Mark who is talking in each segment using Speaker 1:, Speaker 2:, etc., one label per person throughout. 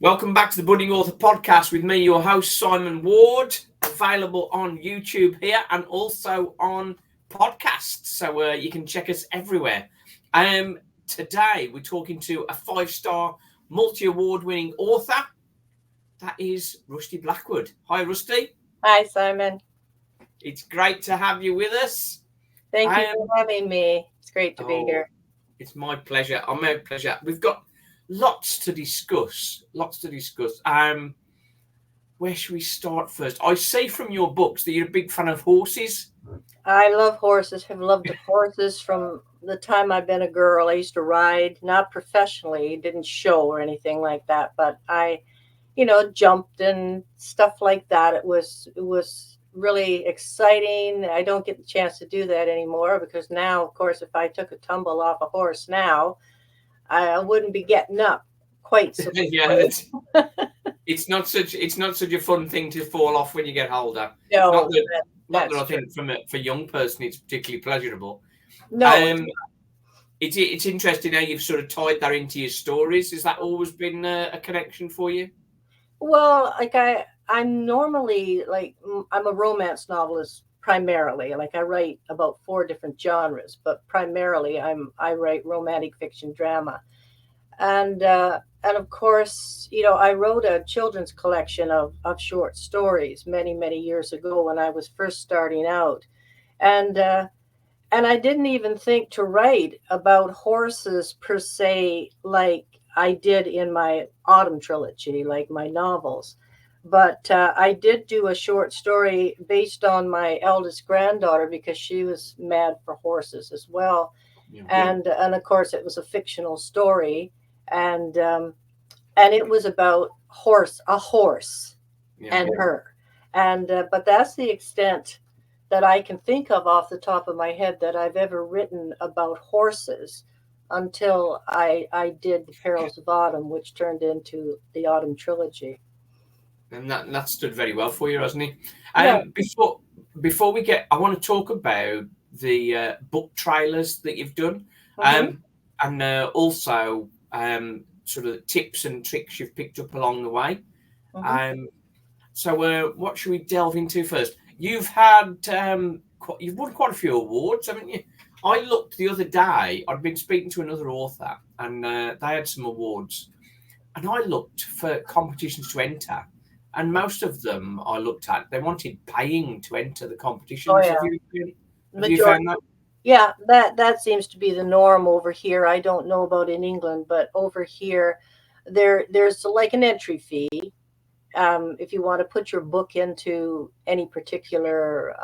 Speaker 1: Welcome back to the Budding Author Podcast with me, your host, Simon Ward, available on YouTube here and also on podcasts. So you can check us everywhere. Today, we're talking to a 5-star multi-award winning author. That is Rusty Blackwood. Hi, Rusty.
Speaker 2: Hi, Simon.
Speaker 1: It's great to have you with us.
Speaker 2: Thank you for having me. It's great to be here.
Speaker 1: It's my pleasure. My pleasure. We've got lots to discuss. Where should we start first? I see from your books that you're a big fan of horses.
Speaker 2: I love horses. Have loved horses from the time I've been a girl. I used to ride, not professionally, didn't show or anything like that, but I, jumped and stuff like that. It was really exciting. I don't get the chance to do that anymore because now, of course, if I took a tumble off a horse now, I wouldn't be getting up quite so
Speaker 1: yeah, it's not such a fun thing to fall off when you get older.
Speaker 2: No,
Speaker 1: not that I think for a young person it's particularly pleasurable.
Speaker 2: No,
Speaker 1: it's interesting how you've sort of tied that into your stories. Has that always been a connection for you?
Speaker 2: Well, I'm normally I'm a romance novelist primarily. Like I write about 4 different genres, but primarily I write romantic fiction drama. And of course, I wrote a children's collection of short stories many, many years ago when I was first starting out. And I didn't even think to write about horses per se, like I did in my autumn trilogy, like my novels. But I did do a short story based on my eldest granddaughter because she was mad for horses as well. Yeah. And of course, it was a fictional story. And it was about a horse and her. And but that's the extent that I can think of off the top of my head that I've ever written about horses until I did The Perils of Autumn, which turned into the Autumn Trilogy.
Speaker 1: And that stood very well for you, hasn't it?
Speaker 2: Yeah.
Speaker 1: Before we get, I want to talk about the book trailers that you've done, and also sort of tips and tricks you've picked up along the way. So what should we delve into first? You've had you've won quite a few awards, haven't you? I looked the other day. I'd been speaking to another author, and they had some awards, and I looked for competitions to enter. And most of them I looked at, they wanted paying to enter the competitions.
Speaker 2: Oh, yeah.
Speaker 1: Have you found that?
Speaker 2: Yeah, that seems to be the norm over here. I don't know about in England, but over here, there's like an entry fee. If you want to put your book into any particular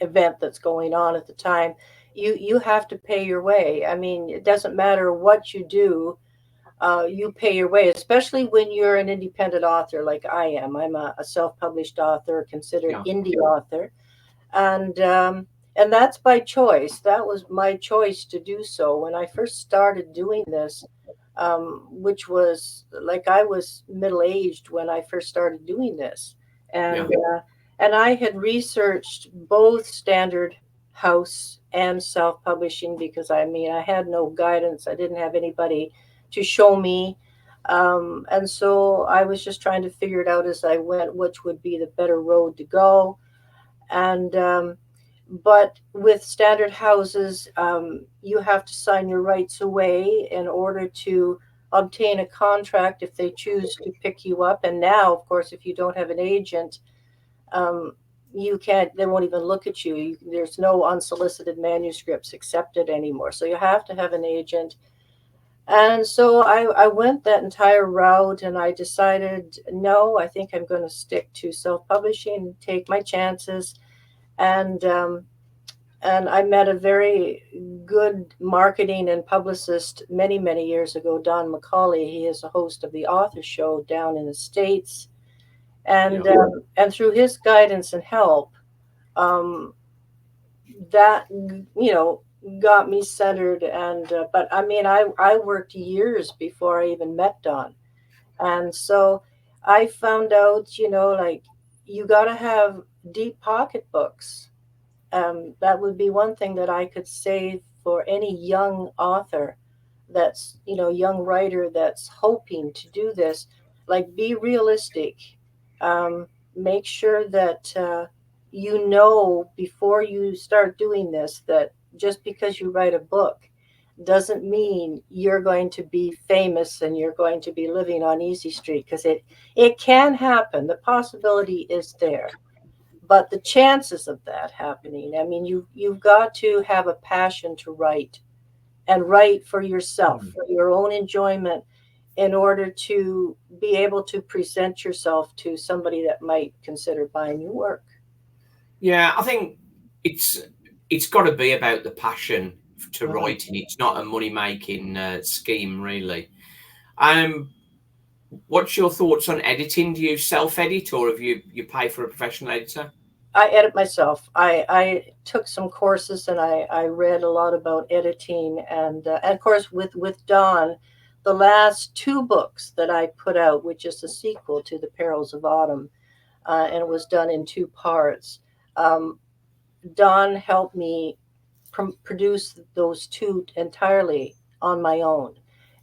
Speaker 2: event that's going on at the time, you have to pay your way. I mean, it doesn't matter what you do. You pay your way, especially when you're an independent author like I am. I'm a self-published author, considered indie author, and that's by choice. That was my choice to do so when I first started doing this, which was like I was middle-aged when I first started doing this, and I had researched both standard house and self-publishing because I had no guidance. I didn't have anybody to show me. And so I was just trying to figure it out as I went, which would be the better road to go. And, but with standard houses, you have to sign your rights away in order to obtain a contract if they choose to pick you up. And now, of course, if you don't have an agent, you can't, they won't even look at you. There's no unsolicited manuscripts accepted anymore. So you have to have an agent. And so I went that entire route and I decided, no, I think I'm going to stick to self-publishing, take my chances. And I met a very good marketing and publicist many, many years ago, Don McCauley. He is a host of the Author Show down in the States. And through his guidance and help, that, got me centered. And but I worked years before I even met Don, and so I found out you got to have deep pocketbooks. That would be one thing that I could say for any young author. that's, young writer that's hoping to do this, like, be realistic. Make sure that before you start doing this, that just because you write a book doesn't mean you're going to be famous and you're going to be living on Easy Street, because it can happen. The possibility is there, but the chances of that happening, I mean, you've got to have a passion to write, and write for yourself, for your own enjoyment, in order to be able to present yourself to somebody that might consider buying your work.
Speaker 1: Yeah, I think it's got to be about the passion to writing. It's not a money making scheme, really. What's your thoughts on editing? Do you self edit, or have you pay for a professional editor?
Speaker 2: I edit myself. I took some courses, and I read a lot about editing, and of course with Dawn, the last two books that I put out, which is the sequel to The Perils of Autumn, and it was done in two parts. Dawn helped me produce those two entirely on my own,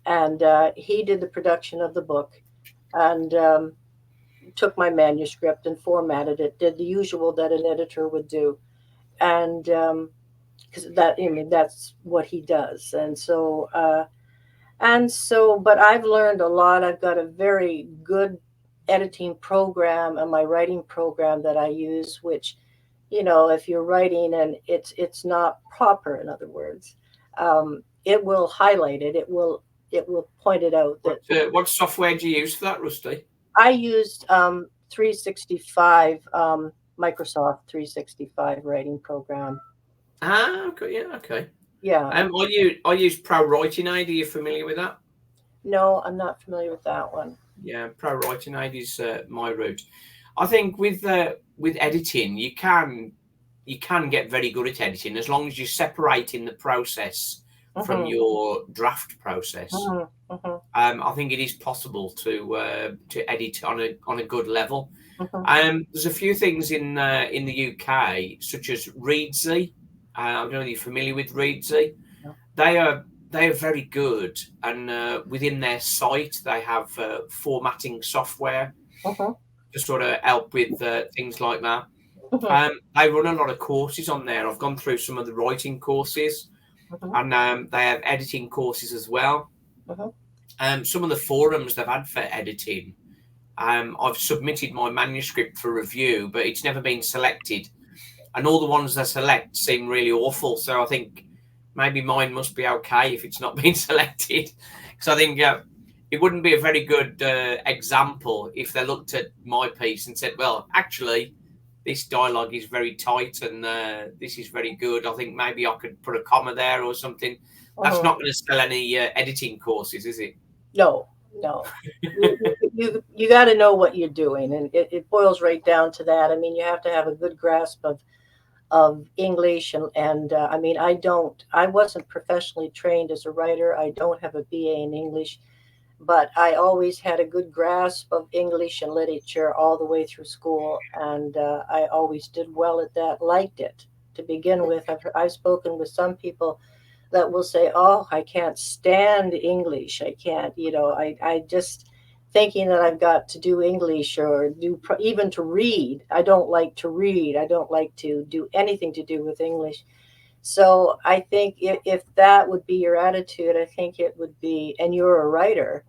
Speaker 2: and he did the production of the book, and took my manuscript and formatted it, did the usual that an editor would do, and because that's what he does, but I've learned a lot. I've got a very good editing program and my writing program that I use, which, if you're writing and it's not proper, in other words, it will highlight it. It will point it out. That
Speaker 1: What software do you use for that, Rusty?
Speaker 2: I used 365, Microsoft 365 writing program.
Speaker 1: Okay, yeah, okay.
Speaker 2: Yeah.
Speaker 1: I use Pro Writing Aid. Are you familiar with that?
Speaker 2: No, I'm not familiar with that one.
Speaker 1: Yeah, Pro Writing Aid is my route. I think with editing, you can get very good at editing as long as you're separating the process from your draft process. I think it is possible to edit on a good level. There's a few things in the UK, such as Readsy. I don't know if you're familiar with Readsy.
Speaker 2: No.
Speaker 1: They are very good, and within their site they have formatting software to sort of help with things like that. They run a lot of courses on there. I've gone through some of the writing courses, and they have editing courses as well. Some of the forums they've had for editing, I've submitted my manuscript for review, but it's never been selected, and all the ones they select seem really awful. So I think maybe mine must be okay if it's not been selected. So I think it wouldn't be a very good example if they looked at my piece and said, well, actually, this dialogue is very tight and this is very good. I think maybe I could put a comma there or something. That's not going to sell any editing courses, is it?
Speaker 2: No. You got to know what you're doing, and it boils right down to that. I mean, you have to have a good grasp of English, and I mean, I wasn't professionally trained as a writer. I don't have a BA in English, but I always had a good grasp of English and literature all the way through school, and I always did well at that, liked it to begin with. I've spoken with some people that will say, oh, I can't stand English. I can't, I just thinking that I've got to do English or even to read. I don't like to read. I don't like to do anything to do with English. So I think if that would be your attitude, I think it would be, and you're a writer,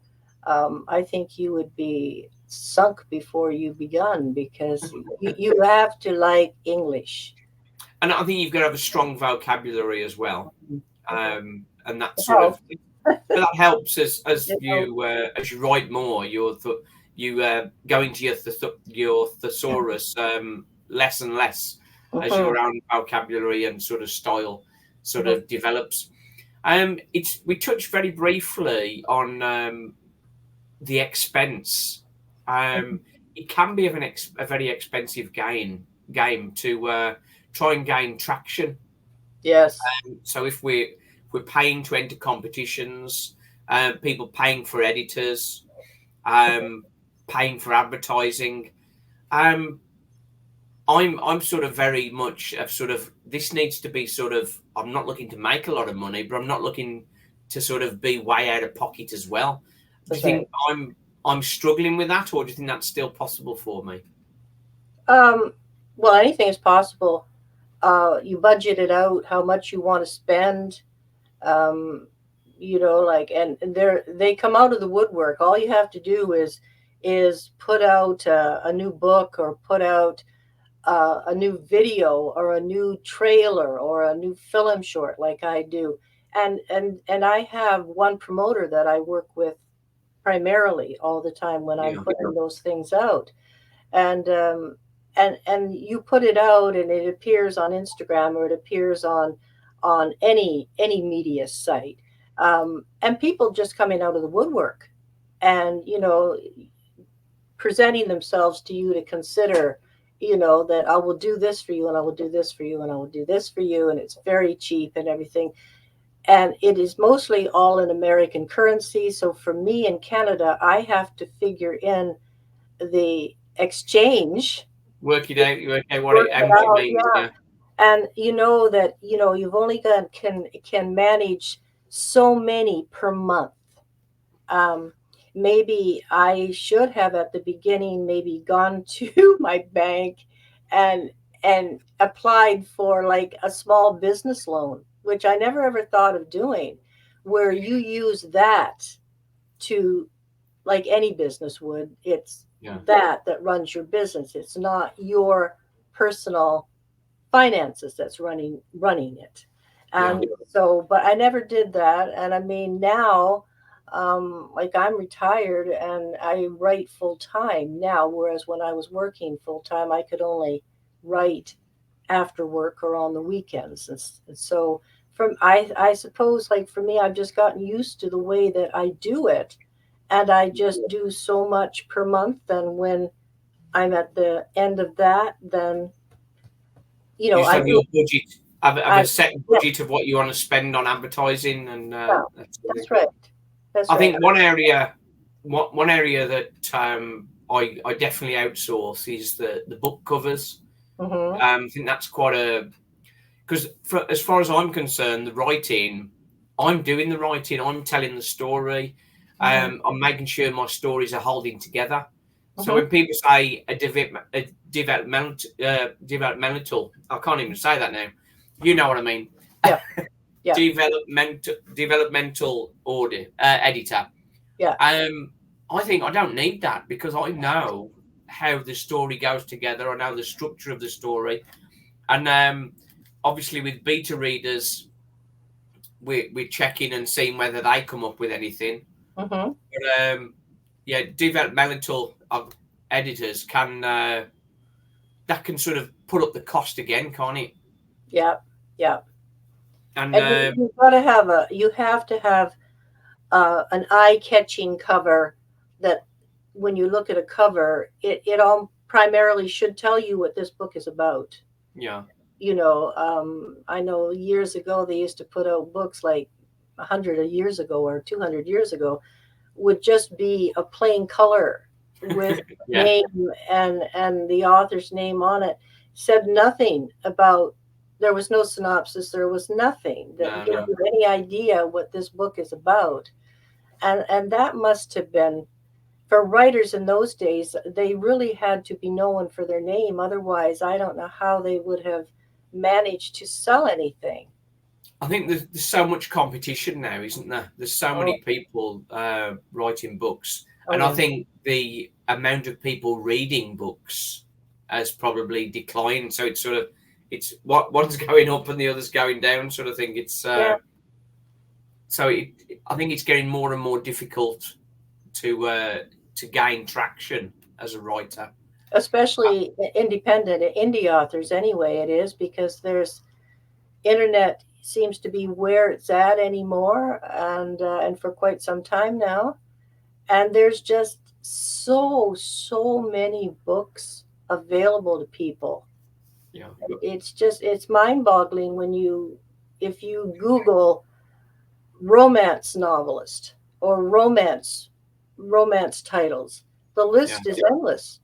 Speaker 2: I think you would be sunk before you begun, because you have to like English.
Speaker 1: And I think you've got to have a strong vocabulary as well. And that sort of that helps as you write more. You go into your thesaurus less and less as your own vocabulary and sort of style sort of develops. We touched very briefly on the expense. It can be a very expensive game to try and gain traction.
Speaker 2: Yes.
Speaker 1: So if we're paying to enter competitions, people paying for editors, paying for advertising, I'm sort of very much of sort of, this needs to be sort of, I'm not looking to make a lot of money, but I'm not looking to sort of be way out of pocket as well. Do you
Speaker 2: That's
Speaker 1: think I'm struggling with that, or do you think that's still possible for me?
Speaker 2: Well, anything is possible. You budget it out how much you want to spend. Um, like, and they come out of the woodwork. All you have to do is put out a new book, or put out a new video, or a new trailer, or a new film short, like I do. And I have one promoter that I work with primarily all the time when I'm putting those things out. And and you put it out, and it appears on Instagram, or it appears on any media site, and people just coming out of the woodwork, and presenting themselves to you to consider, that I will do this for you, and I will do this for you, and I will do this for you, and it's very cheap and everything. And it is mostly all in American currency. So for me in Canada, I have to figure in the exchange.
Speaker 1: Work it out. You work out how much it means. Yeah.
Speaker 2: And that you've only got can manage so many per month. Maybe I should have at the beginning maybe gone to my bank and applied for like a small business loan, which I never ever thought of doing, where you use that to, like any business would, it's that runs your business. It's not your personal finances that's running it. And so, but I never did that. And I mean, now, like I'm retired and I write full time now, whereas when I was working full time, I could only write after work or on the weekends. And so I suppose, like for me, I've just gotten used to the way that I do it. And I just do so much per month. And when I'm at the end of that, then,
Speaker 1: you just have your budget, have a set budget of what you want to spend on advertising, and
Speaker 2: that's right.
Speaker 1: I think one area that I definitely outsource is the book covers.
Speaker 2: Mm-hmm.
Speaker 1: I think that's quite because as far as I'm concerned, the writing, I'm doing the writing, I'm telling the story. I'm making sure my stories are holding together. So when people say a developmental, I can't even say that now. You know what I mean?
Speaker 2: Yeah.
Speaker 1: Developmental editor.
Speaker 2: Yeah.
Speaker 1: I think I don't need that, because I know how the story goes together. I know the structure of the story, and obviously with beta readers, we're checking and seeing whether they come up with anything. But developmental editors can that can sort of put up the cost again, can't it?
Speaker 2: Yeah.
Speaker 1: And
Speaker 2: you have to have an eye-catching cover, that when you look at a cover, it all primarily should tell you what this book is about.
Speaker 1: Yeah.
Speaker 2: I know years ago they used to put out books like 100 years ago or 200 years ago would just be a plain color with name and the author's name on it. Said nothing about, there was no synopsis, there was nothing that gave you any idea what this book is about. And that must have been, for writers in those days, they really had to be known for their name. Otherwise, I don't know how they would have managed to sell anything.
Speaker 1: I think there's so much competition now, isn't there? There's so many people writing books. And I think the amount of people reading books has probably declined. So it's sort of, it's one's going up and the other's going down, sort of thing. It's so I think it's getting more and more difficult to gain traction as a writer,
Speaker 2: especially independent indie authors. Anyway, it is, because there's internet seems to be where it's at anymore, and for quite some time now. And there's just so many books available to people.
Speaker 1: Yeah,
Speaker 2: it's mind-boggling if you Google romance novelist or romance titles, the list is endless,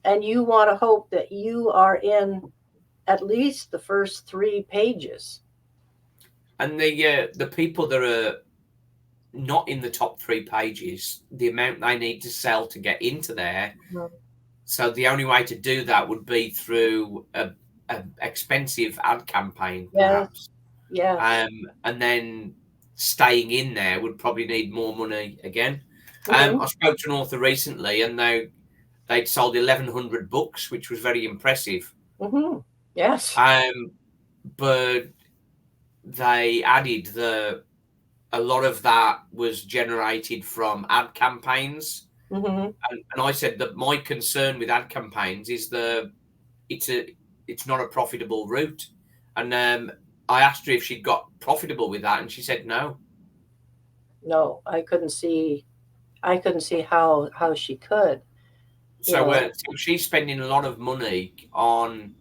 Speaker 2: and you want to hope that you are in at least the first 3 pages.
Speaker 1: And the people that are not in the top 3 pages, the amount they need to sell to get into there.
Speaker 2: Mm-hmm.
Speaker 1: So the only way to do that would be through a expensive ad campaign, perhaps.
Speaker 2: Yes.
Speaker 1: And then staying in there would probably need more money again.
Speaker 2: Mm-hmm.
Speaker 1: I spoke to an author recently, and they'd sold 1,100 books, which was very impressive.
Speaker 2: Mm-hmm. Yes.
Speaker 1: But they added a lot of that was generated from ad campaigns.
Speaker 2: Mm-hmm.
Speaker 1: And I said that my concern with ad campaigns is it's not a profitable route. And I asked her if she'd got profitable with that, and she said no.
Speaker 2: No, I couldn't see how she could.
Speaker 1: So she's spending a lot of money on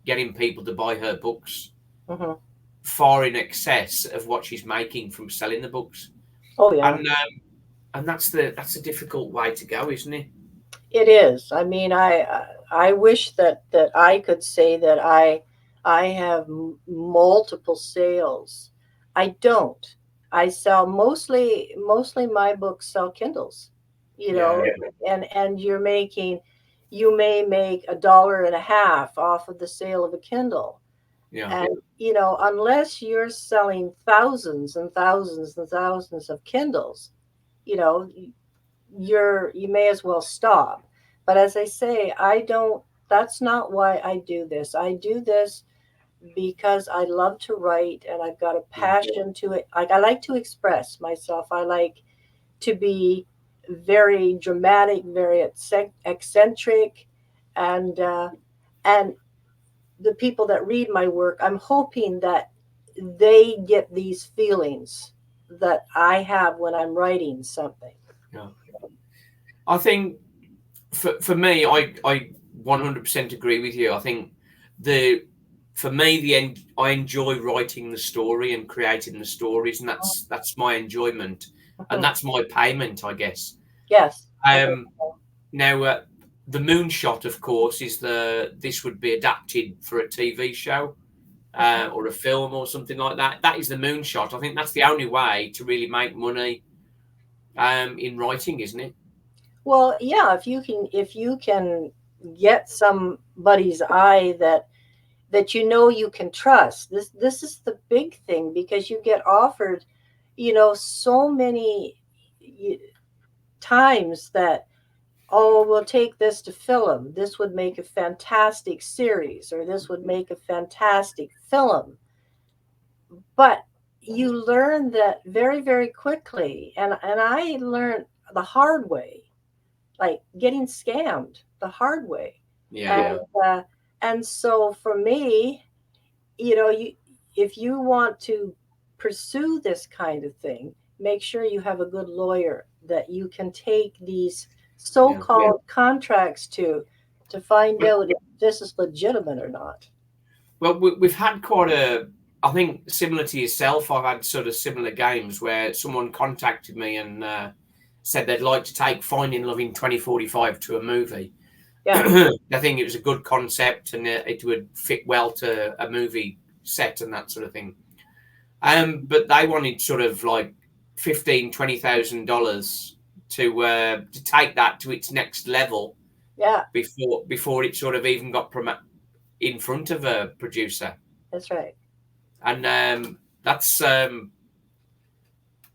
Speaker 1: getting people to buy her books,
Speaker 2: mm-hmm.
Speaker 1: far in excess of what she's making from selling the books.
Speaker 2: Oh yeah.
Speaker 1: And that's a difficult way to go, isn't it?
Speaker 2: It is. I mean, I wish that I could say that I have multiple sales. I don't. I sell mostly my books sell Kindles, and you may make $1.50 off of the sale of a Kindle.
Speaker 1: Yeah.
Speaker 2: And unless you're selling thousands and thousands and thousands of Kindles, you may as well stop. But as I say, that's not why I do this. I do this because I love to write, and I've got a passion to it. Like, I like to express myself. I like to be very dramatic, very eccentric, and the people that read my work, I'm hoping that they get these feelings that I have when I'm writing something.
Speaker 1: Yeah. I think for me, I 100% agree with you. I think for me, I enjoy writing the story and creating the stories, and that's my enjoyment, and that's my payment, I guess.
Speaker 2: Yes.
Speaker 1: Now, the moonshot, of course, is this would be adapted for a TV show or a film or something like that. That is the moonshot. I think that's the only way to really make money in writing, isn't it?
Speaker 2: Well, yeah. If you can get somebody's eye that you can trust. This is the big thing, because you get offered, so many times that, oh, we'll take this to film. This would make a fantastic series, or this would make a fantastic film. But you learn that very, very quickly. And I learned the hard way, like getting scammed the hard way.
Speaker 1: Yeah.
Speaker 2: And so for me, if you want to pursue this kind of thing, make sure you have a good lawyer that you can take these so-called contracts to find out if this is legitimate or not.
Speaker 1: Well, we've had I think similar to yourself, I've had sort of similar games where someone contacted me and said they'd like to take Finding Love in 2045 to a movie.
Speaker 2: Yeah.
Speaker 1: I think it was a good concept, and it would fit well to a movie set and that sort of thing. But they wanted sort of like $15,000-$20,000 to take that to its next level.
Speaker 2: Yeah.
Speaker 1: Before it sort of even got in front of a producer.
Speaker 2: That's right.
Speaker 1: And that's a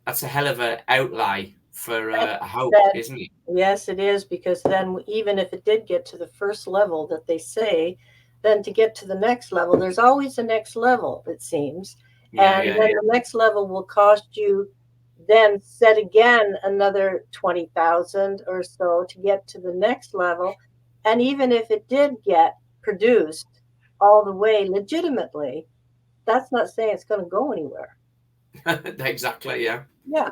Speaker 1: hell of an outlay for a hope, isn't it?
Speaker 2: Yes, it is, because then even if it did get to the first level that they say, then to get to the next level, there's always a next level, it seems. And then the next level will cost you then set again another 20,000 or so to get to the next level. And even if it did get produced all the way legitimately, that's not saying it's going to go anywhere.
Speaker 1: Exactly. Yeah.
Speaker 2: Yeah.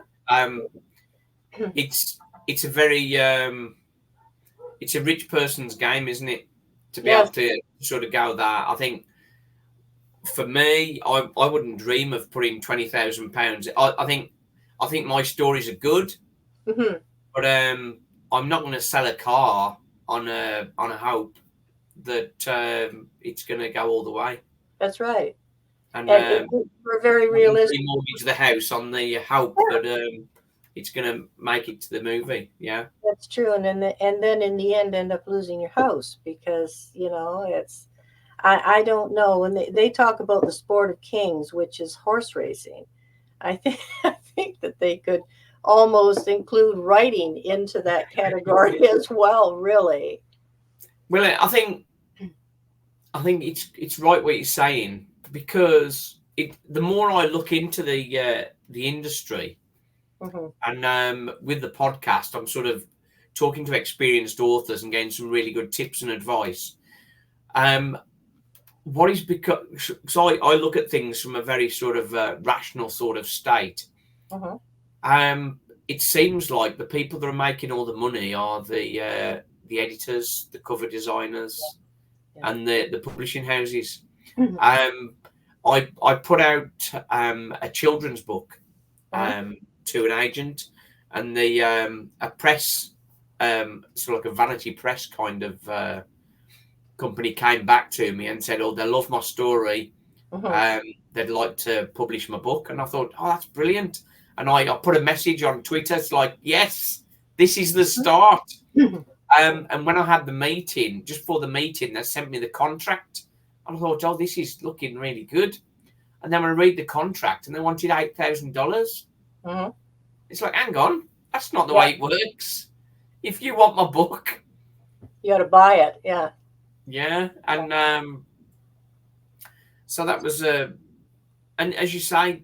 Speaker 1: It's a very it's a rich person's game, isn't it? To be able to sort of go that. I think for me, I wouldn't dream of putting £20,000. I think my stories are good, but I'm not going to sell a car on a hope that it's going to go all the way.
Speaker 2: That's right.
Speaker 1: And
Speaker 2: we're very realistic.
Speaker 1: Mortgage the house on the hope that it's going to make it to the movie. Yeah.
Speaker 2: That's true. And then in the end, end up losing your house because, it's, I don't know. When they talk about the sport of kings, which is horse racing, I think, I think that they could almost include writing into that category as well, really.
Speaker 1: Well, I think it's right what you're saying, because the more I look into the industry,
Speaker 2: Mm-hmm.
Speaker 1: and with the podcast, I'm sort of talking to experienced authors and getting some really good tips and advice. What is because I look at things from a very sort of rational sort of state.
Speaker 2: Mm-hmm.
Speaker 1: It seems like the people that are making all the money are the editors, the cover designers, and the publishing houses.
Speaker 2: Mm-hmm.
Speaker 1: I put out a children's book to an agent, and a press, sort of like a vanity press kind of company came back to me and said, "Oh, they love my story.
Speaker 2: Mm-hmm.
Speaker 1: They'd like to publish my book." And I thought, "Oh, that's brilliant." And I put a message on Twitter. It's like, "Yes, this is the start." And when I had the meeting, just for the meeting, they sent me the contract. And I thought, "Oh, this is looking really good." And then when I read the contract, and they wanted $8,000.
Speaker 2: Mm-hmm.
Speaker 1: It's like, hang on, that's not the way it works. If you want my book,
Speaker 2: you got to buy it. Yeah.
Speaker 1: Yeah. And so that was and as you say,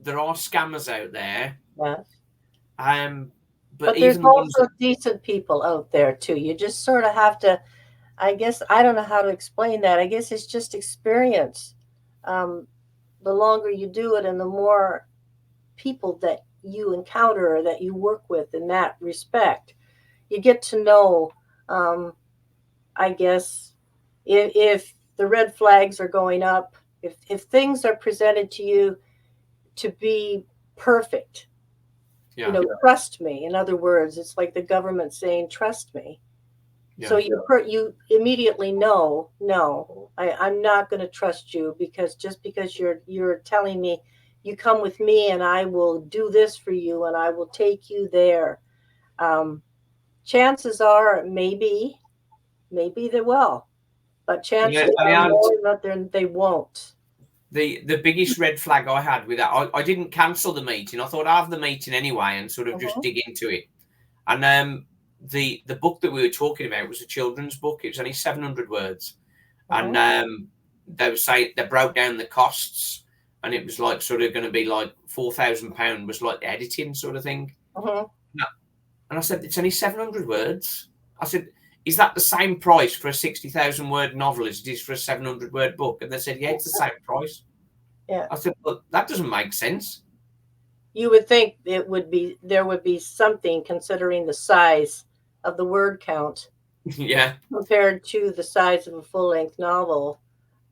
Speaker 1: there are scammers out there.
Speaker 2: Yes.
Speaker 1: But
Speaker 2: there's
Speaker 1: even the ones
Speaker 2: also decent people out there too. You just sort of have to, I guess, I don't know how to explain that. I guess it's just experience. The longer you do it and the more people that you encounter or that you work with in that respect, you get to know, I guess, if the red flags are going up, if things are presented to you to be perfect, trust me. In other words, it's like the government saying, trust me. Yeah. So you immediately know, no, I'm not going to trust you, because just because you're telling me, you come with me and I will do this for you and I will take you there. Chances are maybe they will, but chances are more that they won't.
Speaker 1: The biggest red flag I had with that, I didn't cancel the meeting. I thought I'd have the meeting anyway and sort of just dig into it. And the book that we were talking about was a children's book. It was only 700 words. And they were saying, they broke down the costs, and it was like sort of going to be like £4,000 was like the editing sort of thing. And I said, it's only 700 words. I said, is that the same price for a 60,000 word novel as it is for a 700 word book? And they said, yeah, it's the same price.
Speaker 2: Yeah.
Speaker 1: I said, well, that doesn't make sense.
Speaker 2: You would think there would be something, considering the size of the word count.
Speaker 1: Yeah.
Speaker 2: Compared to the size of a full length novel.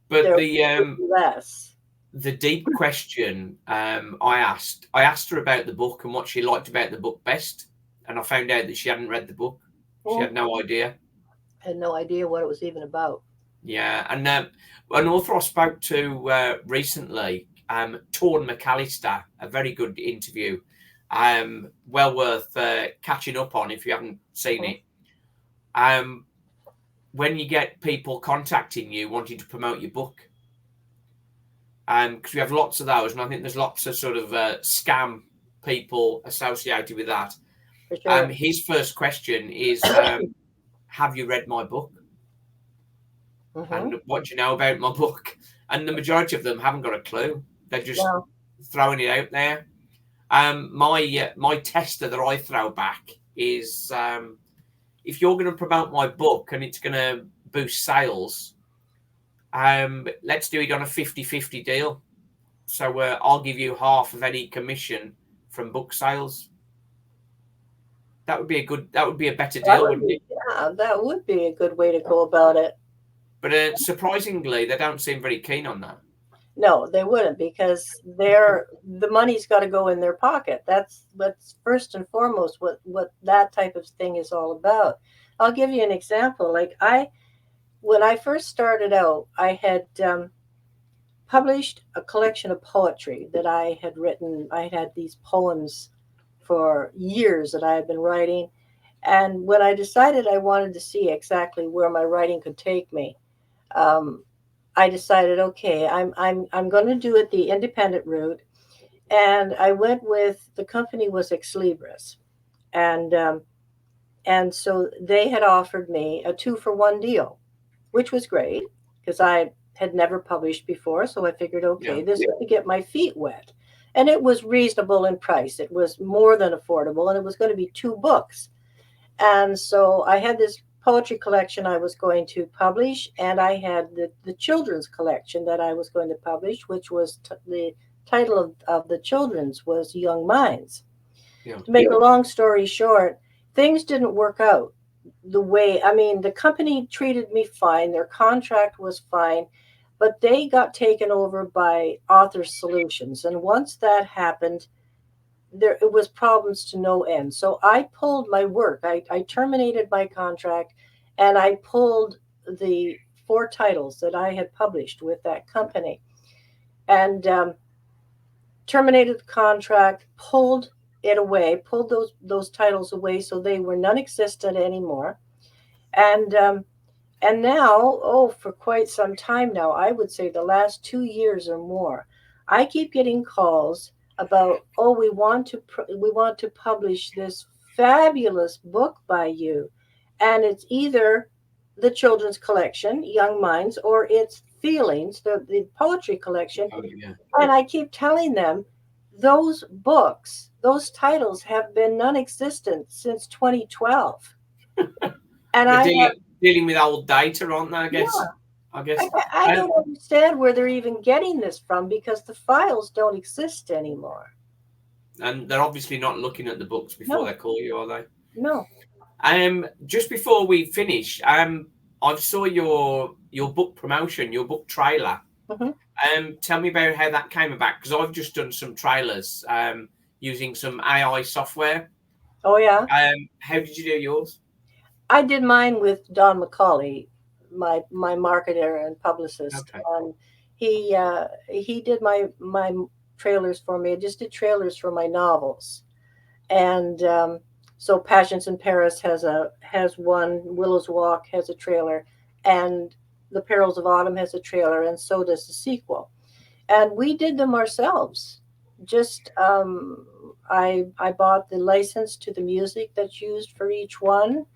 Speaker 1: But
Speaker 2: less.
Speaker 1: The deep question I asked her about the book and what she liked about the book best. And I found out that she hadn't read the book. She had no idea.
Speaker 2: Had no idea what it was even about.
Speaker 1: Yeah. And an author I spoke to recently, Torn McAllister, a very good interview. Well worth catching up on if you haven't seen it. When you get people contacting you wanting to promote your book, because we have lots of those, and I think there's lots of sort of scam people associated with that.
Speaker 2: For sure.
Speaker 1: His first question is, have you read my book? And what do you know about my book? And the majority of them haven't got a clue. They're just throwing it out there. My tester that I throw back is, if you're going to promote my book and it's going to boost sales, let's do it on a 50-50 deal. So I'll give you half of any commission from book sales. That would be a better deal, wouldn't it?
Speaker 2: Yeah, that would be a good way to go about it.
Speaker 1: But surprisingly, they don't seem very keen on that.
Speaker 2: No, they wouldn't, because the money's got to go in their pocket. That's first and foremost what that type of thing is all about. I'll give you an example. Like when I first started out, I had published a collection of poetry that I had written. I had these poems for years that I had been writing. And when I decided I wanted to see exactly where my writing could take me, um, I decided, okay, I'm going to do it the independent route. And I went with, the company was Ex Libris, and so they had offered me a 2-for-1 deal, which was great because I had never published before. So I figured, okay, this is to get my feet wet. And it was reasonable in price. It was more than affordable, and it was going to be 2 books. And so I had this poetry collection I was going to publish, and I had the children's collection that I was going to publish, which was the title of the children's was Young Minds. To make a long story short, things didn't work out the way, I mean, the company treated me fine, their contract was fine, but they got taken over by Author Solutions. And once that happened, there it was problems to no end. So I pulled my work. I terminated my contract, and I pulled the 4 titles that I had published with that company, and terminated the contract, pulled it away, pulled those titles away, so they were non-existent anymore. And now, for quite some time now, I would say the last 2 years or more, I keep getting calls about, we want to publish this fabulous book by you, and it's either the children's collection, Young Minds, or it's Feelings, the poetry collection. And I keep telling them, those books, those titles have been non-existent since 2012. And
Speaker 1: dealing with old data, aren't they? I guess.
Speaker 2: Yeah. I don't understand where they're even getting this from, because the files don't exist anymore.
Speaker 1: And they're obviously not looking at the books before they call you, are they?
Speaker 2: No.
Speaker 1: Just before we finish, I saw your book promotion, your book trailer.
Speaker 2: Mm-hmm.
Speaker 1: Tell me about how that came about, because I've just done some trailers using some AI software.
Speaker 2: Oh yeah.
Speaker 1: How did you do yours?
Speaker 2: I did mine with Don McCauley, my marketer and publicist.
Speaker 1: Okay.
Speaker 2: He did my trailers for me. I just did trailers for my novels, and so Passions in Paris has one. Willow's Walk has a trailer, and The Perils of Autumn has a trailer, and so does the sequel. And we did them ourselves. Just I bought the license to the music that's used for each one.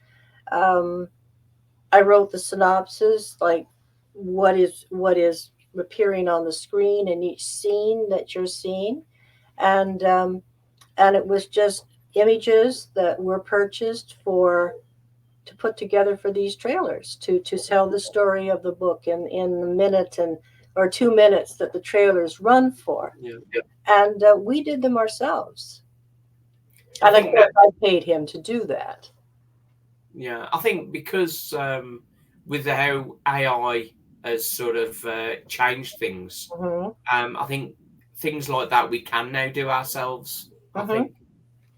Speaker 2: I wrote the synopsis, like what is appearing on the screen in each scene that you're seeing, and it was just images that were purchased to put together for these trailers to tell the story of the book in the minute or 2 minutes that the trailers run for.
Speaker 1: Yeah.
Speaker 2: And we did them ourselves. And I paid him to do that.
Speaker 1: Yeah, I think because with how AI has sort of changed things,
Speaker 2: Mm-hmm.
Speaker 1: I think things like that we can now do ourselves.
Speaker 2: Mm-hmm.
Speaker 1: I think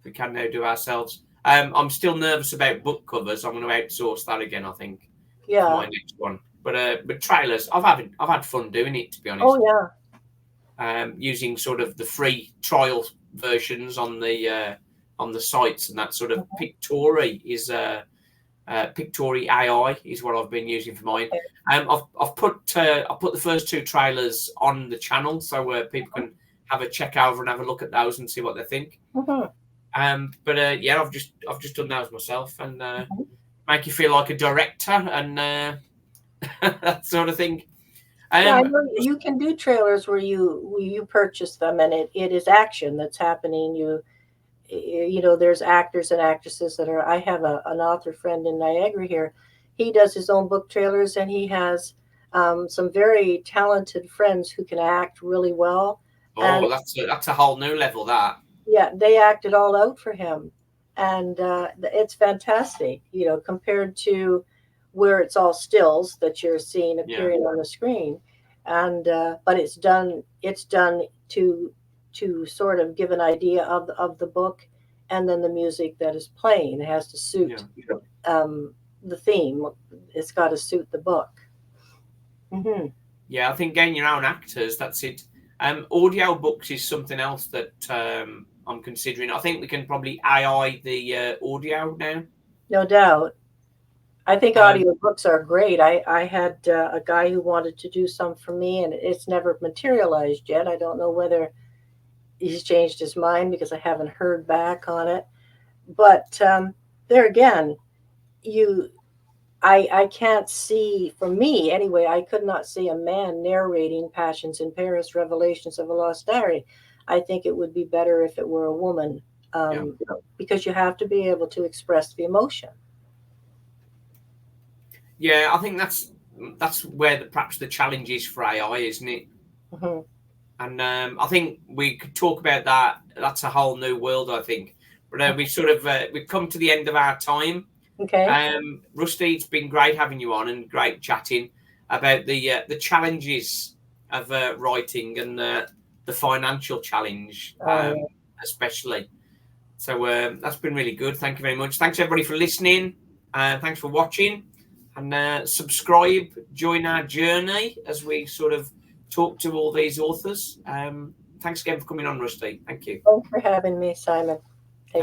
Speaker 1: we can now do ourselves. I'm still nervous about book covers. I'm going to outsource that again, I think.
Speaker 2: Yeah.
Speaker 1: For my next one. But trailers, I've had fun doing it, to be honest.
Speaker 2: Oh yeah.
Speaker 1: Using sort of the free trial versions on the sites, and that sort of Pictory is Pictory AI is what I've been using for mine. I've put the first 2 trailers on the channel, so people can have a check over and have a look at those and see what they think.
Speaker 2: Mm-hmm.
Speaker 1: Yeah, I've just done those myself, and make you feel like a director and that sort of thing.
Speaker 2: Yeah, I know you can do trailers where you purchase them, and it is action that's happening. You know, there's actors and actresses that are. I have an author friend in Niagara here. He does his own book trailers, and he has some very talented friends who can act really well.
Speaker 1: Oh, and that's a whole new level, that.
Speaker 2: Yeah, they act it all out for him, and it's fantastic. You know, compared to where it's all stills that you're seeing appearing on the screen, and but it's done to sort of give an idea of the book, and then the music that is playing, it has to suit the theme. It's got to suit the book. Mm-hmm.
Speaker 1: Yeah, I think getting your own actors, that's it. Audio books is something else that I'm considering. I think we can probably AI the audio now.
Speaker 2: No doubt. I think audiobooks are great. I had a guy who wanted to do some for me, and it's never materialized yet. I don't know whether he's changed his mind because I haven't heard back on it. But there again, I can't see, for me anyway, I could not see a man narrating Passions in Paris, Revelations of a Lost Diary. I think it would be better if it were a woman, because you have to be able to express the emotion.
Speaker 1: Yeah, I think that's where perhaps the challenge is for AI, isn't it?
Speaker 2: Mm-hmm.
Speaker 1: And I think we could talk about that. That's a whole new world, I think. But we've come to the end of our time.
Speaker 2: Okay.
Speaker 1: Rusty, it's been great having you on and great chatting about the challenges of writing and the financial challenge, especially. So that's been really good. Thank you very much. Thanks everybody for listening. Thanks for watching, and subscribe. Join our journey as we sort of talk to all these authors. Thanks again for coming on, Rusty. Thank you.
Speaker 2: Thanks for having me, Simon. Take care.